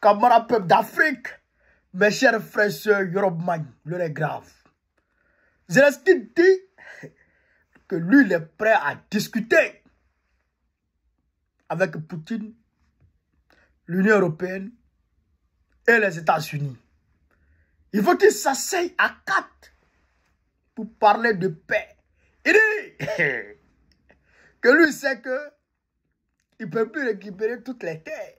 camarades peuples d'Afrique, mes chers frères et sœurs, Yorobman, l'heure est grave. Zelensky dit que lui, il est prêt à discuter avec Poutine, l'Union européenne et les États-Unis. Il faut qu'ils s'asseyent à 4 pour parler de paix. Il dit que lui sait que il ne peut plus récupérer toutes les terres.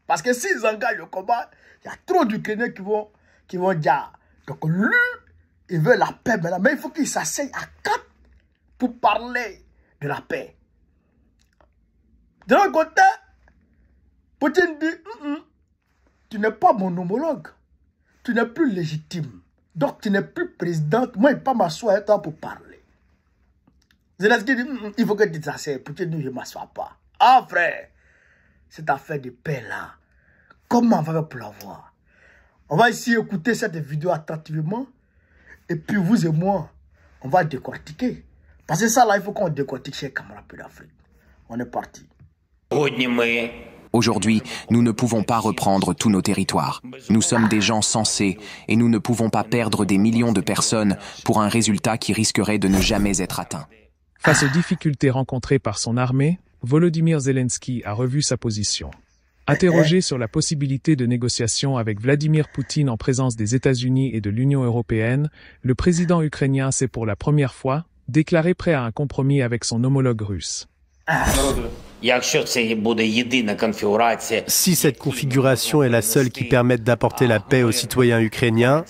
Parce que s'ils engagent le combat, il y a trop d'Ukrainiens qui vont dire. Donc lui, il veut la paix maintenant. Mais il faut qu'il s'asseye à 4 pour parler de la paix. De l'autre côté, Poutine dit, tu n'es pas mon homologue. Tu n'es plus légitime. Donc tu n'es plus présidente. Moi, je ne vais pas m'asseoir avec toi pour parler. Zelensky dit, il faut que tu t'asseyes. Poutine dit, je ne m'assois pas. Ah frère, cette affaire de paix-là, comment on va faire pour l'avoir? On va ici écouter cette vidéo attentivement. Et puis vous et moi, on va décortiquer. Parce que ça là, il faut qu'on décortique chez camarades d'Afrique. On est parti. Aujourd'hui, nous ne pouvons pas reprendre tous nos territoires. Nous sommes des gens sensés et nous ne pouvons pas perdre des millions de personnes pour un résultat qui risquerait de ne jamais être atteint. Face aux difficultés rencontrées par son armée, Volodymyr Zelensky a revu sa position. Interrogé sur la possibilité de négociation avec Vladimir Poutine en présence des États-Unis et de l'Union européenne, le président ukrainien s'est pour la première fois déclaré prêt à un compromis avec son homologue russe. Si cette configuration est la seule qui permette d'apporter la paix aux citoyens ukrainiens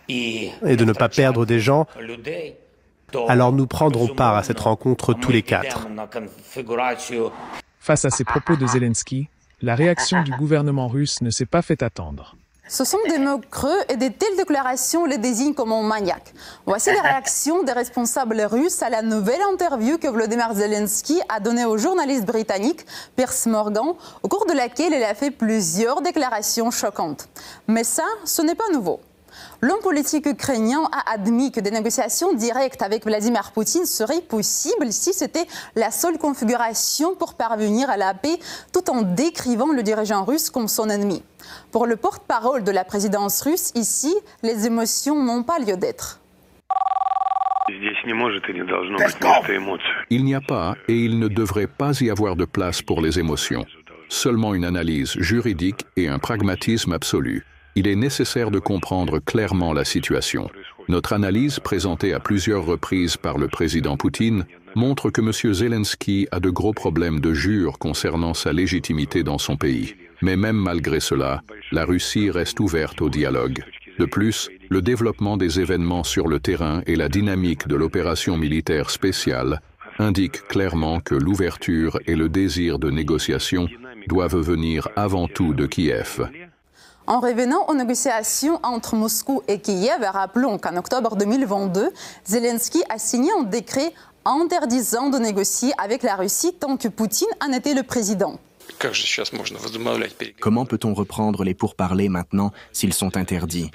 et de ne pas perdre des gens, alors nous prendrons part à cette rencontre tous les 4. Face à ces propos de Zelensky, la réaction du gouvernement russe ne s'est pas fait attendre. Ce sont des mots creux et de telles déclarations les désignent comme un maniaque. Voici les réactions des responsables russes à la nouvelle interview que Volodymyr Zelensky a donnée au journaliste britannique Piers Morgan, au cours de laquelle il a fait plusieurs déclarations choquantes. Mais ça, ce n'est pas nouveau. L'homme politique ukrainien a admis que des négociations directes avec Vladimir Poutine seraient possibles si c'était la seule configuration pour parvenir à la paix, tout en décrivant le dirigeant russe comme son ennemi. Pour le porte-parole de la présidence russe, ici, les émotions n'ont pas lieu d'être. Il n'y a pas et il ne devrait pas y avoir de place pour les émotions. Seulement une analyse juridique et un pragmatisme absolu. Il est nécessaire de comprendre clairement la situation. Notre analyse, présentée à plusieurs reprises par le président Poutine, montre que M. Zelensky a de gros problèmes de jure concernant sa légitimité dans son pays. Mais même malgré cela, la Russie reste ouverte au dialogue. De plus, le développement des événements sur le terrain et la dynamique de l'opération militaire spéciale indiquent clairement que l'ouverture et le désir de négociation doivent venir avant tout de Kiev. En revenant aux négociations entre Moscou et Kiev, rappelons qu'en octobre 2022, Zelensky a signé un décret interdisant de négocier avec la Russie tant que Poutine en était le président. Comment peut-on reprendre les pourparlers maintenant s'ils sont interdits?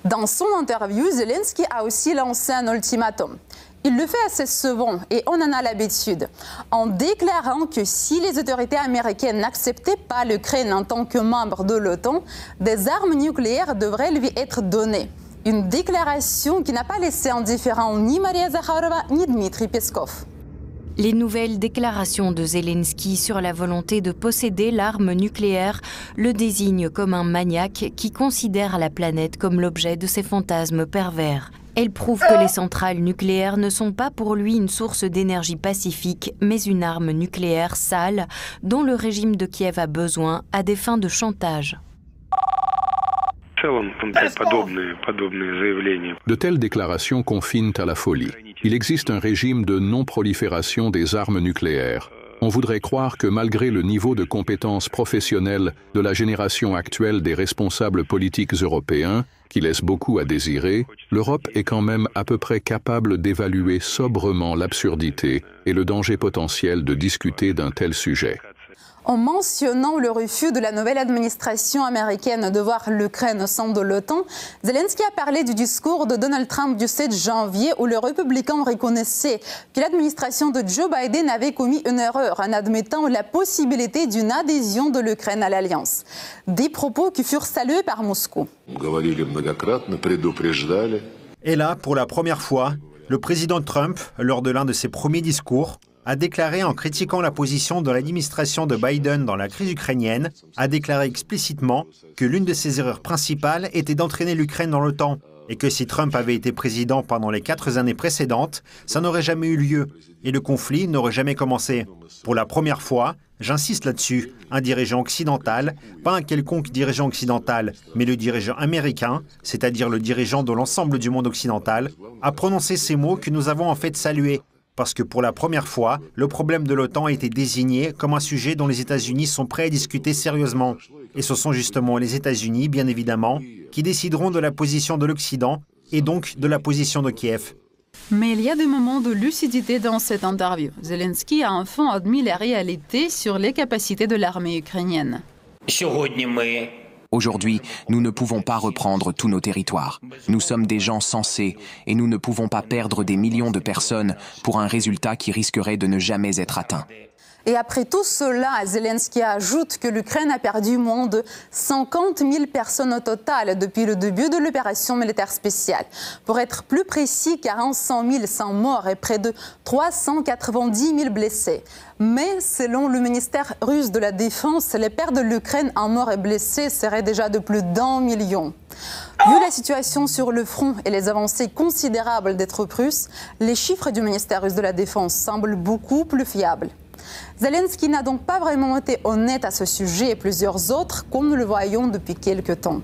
Dans son interview, Zelensky a aussi lancé un ultimatum. Il le fait assez souvent et on en a l'habitude, en déclarant que si les autorités américaines n'acceptaient pas l'Ukraine en tant que membre de l'OTAN, des armes nucléaires devraient lui être données. Une déclaration qui n'a pas laissé indifférent ni Maria Zakharova ni Dmitry Peskov. Les nouvelles déclarations de Zelensky sur la volonté de posséder l'arme nucléaire le désignent comme un maniaque qui considère la planète comme l'objet de ses fantasmes pervers. Elle prouve que les centrales nucléaires ne sont pas pour lui une source d'énergie pacifique, mais une arme nucléaire sale dont le régime de Kiev a besoin à des fins de chantage. De telles déclarations confinent à la folie. Il existe un régime de non-prolifération des armes nucléaires. On voudrait croire que malgré le niveau de compétences professionnelles de la génération actuelle des responsables politiques européens, qui laisse beaucoup à désirer, l'Europe est quand même à peu près capable d'évaluer sobrement l'absurdité et le danger potentiel de discuter d'un tel sujet. En mentionnant le refus de la nouvelle administration américaine de voir l'Ukraine au sein de l'OTAN, Zelensky a parlé du discours de Donald Trump du 7 janvier où le républicain reconnaissait que l'administration de Joe Biden avait commis une erreur en admettant la possibilité d'une adhésion de l'Ukraine à l'Alliance. Des propos qui furent salués par Moscou. Et là, pour la première fois, le président Trump, lors de l'un de ses premiers discours, a déclaré en critiquant la position de l'administration de Biden dans la crise ukrainienne, a déclaré explicitement que l'une de ses erreurs principales était d'entraîner l'Ukraine dans l'OTAN et que si Trump avait été président pendant les 4 années précédentes, ça n'aurait jamais eu lieu et le conflit n'aurait jamais commencé. Pour la première fois, j'insiste là-dessus, un dirigeant occidental, pas un quelconque dirigeant occidental, mais le dirigeant américain, c'est-à-dire le dirigeant de l'ensemble du monde occidental, a prononcé ces mots que nous avons en fait salués. Parce que pour la première fois, le problème de l'OTAN a été désigné comme un sujet dont les États-Unis sont prêts à discuter sérieusement. Et ce sont justement les États-Unis, bien évidemment, qui décideront de la position de l'Occident et donc de la position de Kiev. Mais il y a des moments de lucidité dans cette interview. Zelensky a enfin admis la réalité sur les capacités de l'armée ukrainienne. Aujourd'hui, nous ne pouvons pas reprendre tous nos territoires. Nous sommes des gens sensés et nous ne pouvons pas perdre des millions de personnes pour un résultat qui risquerait de ne jamais être atteint. Et après tout cela, Zelensky ajoute que l'Ukraine a perdu moins de 50 000 personnes au total depuis le début de l'opération militaire spéciale. Pour être plus précis, 45 100 morts et près de 390 000 blessés. Mais selon le ministère russe de la Défense, les pertes de l'Ukraine en morts et blessés seraient déjà de plus d'1 million. Vu la situation sur le front et les avancées considérables des troupes russes, les chiffres du ministère russe de la Défense semblent beaucoup plus fiables. Zelensky n'a donc pas vraiment été honnête à ce sujet et plusieurs autres, comme nous le voyons depuis quelques temps.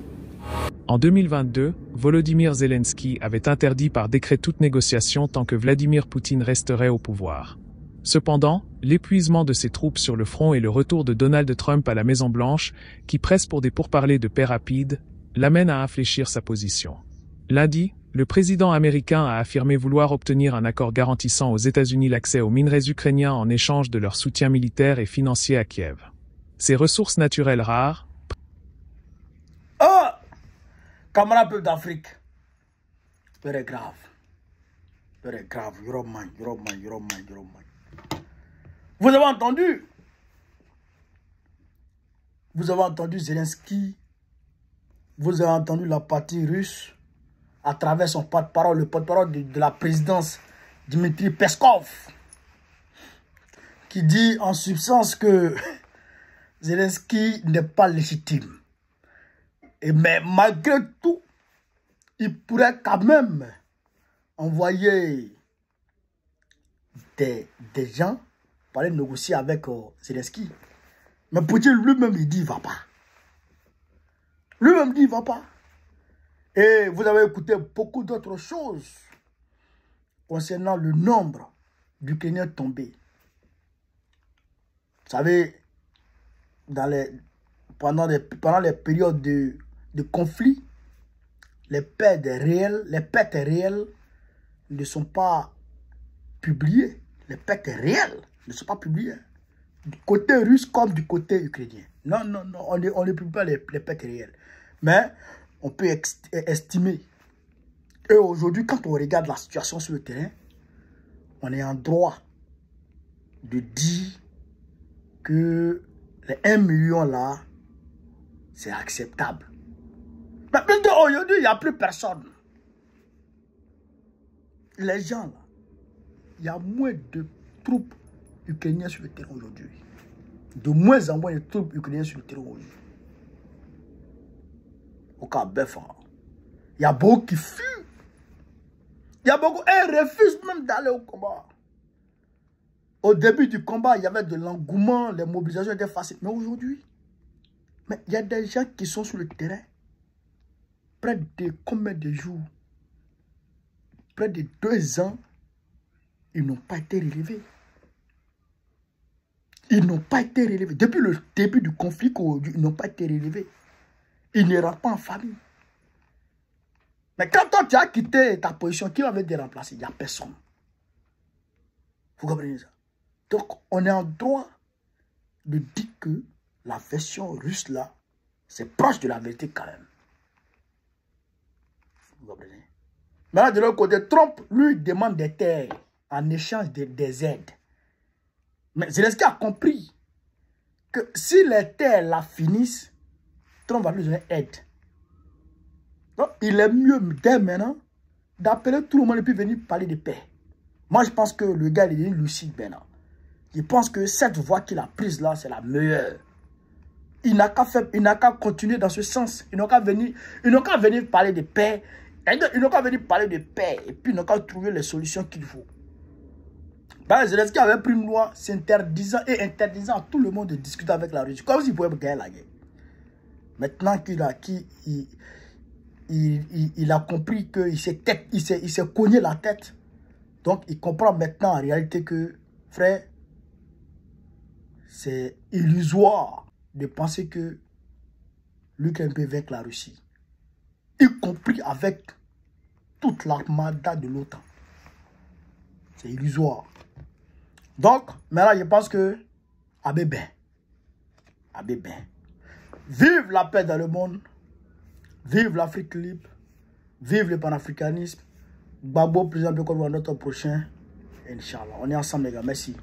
En 2022, Volodymyr Zelensky avait interdit par décret toute négociation tant que Vladimir Poutine resterait au pouvoir. Cependant, l'épuisement de ses troupes sur le front et le retour de Donald Trump à la Maison-Blanche, qui presse pour des pourparlers de paix rapides, l'amène à infléchir sa position. Lundi, le président américain a affirmé vouloir obtenir un accord garantissant aux États-Unis l'accès aux minerais ukrainiens en échange de leur soutien militaire et financier à Kiev. Ces ressources naturelles rares... Oh, camarades peuple d'Afrique, c'est grave. C'est grave. Vous avez entendu? Vous avez entendu Zelensky? Vous avez entendu la partie russe à travers son porte-parole, le porte-parole de la présidence, Dmitry Peskov, qui dit en substance que Zelensky n'est pas légitime. Mais malgré tout, il pourrait quand même envoyer des gens pour aller négocier avec Zelensky. Mais Poutine lui-même, il dit il ne va pas. Lui-même dit il ne va pas. Et vous avez écouté beaucoup d'autres choses concernant le nombre d'Ukrainiens tombés. Vous savez, pendant les périodes de conflit, les pertes réelles ne sont pas publiées. Les pertes réelles ne sont pas publiées. Du côté russe comme du côté ukrainien. Non, on ne publie pas les pertes réelles. Mais on peut estimer. Et aujourd'hui, quand on regarde la situation sur le terrain, on est en droit de dire que les 1 million là, c'est acceptable. Mais aujourd'hui, il n'y a plus personne. Les gens là, il y a moins de troupes ukrainiennes sur le terrain aujourd'hui. De moins en moins de troupes ukrainiennes sur le terrain aujourd'hui. Au cas il y a beaucoup qui fuient. Il y a beaucoup et refusent même d'aller au combat. Au début du combat, il y avait de l'engouement, les mobilisations étaient faciles. Mais aujourd'hui, il y a des gens qui sont sur le terrain. Près de combien de jours? Près de 2 ans, ils n'ont pas été relevés. Ils n'ont pas été relevés. Depuis le début du conflit, ils n'ont pas été relevés. Ils ne rentrent pas en famille. Mais quand toi, tu as quitté ta position, qui va venir te remplacer? Il n'y a personne. Vous comprenez ça? Donc, on est en droit de dire que la version russe là, c'est proche de la vérité quand même. Vous comprenez? Maintenant, de l'autre côté, Trump lui demande des terres en échange des aides. Mais Zelensky a compris que si les terres la finissent, Trump va lui donner aide. Donc, il est mieux dès maintenant d'appeler tout le monde et puis venir parler de paix. Moi, je pense que le gars, il est lucide maintenant. Je pense que cette voie qu'il a prise là, c'est la meilleure. Il n'a qu'à continuer dans ce sens. Ils n'ont qu'à venir parler de paix. Ils n'ont qu'à venir parler de paix. Et puis, ils n'ont qu'à trouver les solutions qu'il faut. Zelensky avait pris une loi s'interdisant et interdisant à tout le monde de discuter avec la Russie. Comme s'il pouvait gagner la guerre. Maintenant qu'il a compris qu'il s'est cogné la tête. Donc, il comprend maintenant en réalité que, frère, c'est illusoire de penser que l'Ukraine peut vaincre la Russie. Y compris avec toute l'armada de l'OTAN. C'est illusoire. Donc, maintenant, je pense que Abébé. Vive la paix dans le monde. Vive l'Afrique libre. Vive le panafricanisme. Babo, président de Côte d'Ivoire, notre prochain. Inch'Allah. On est ensemble, les gars. Merci.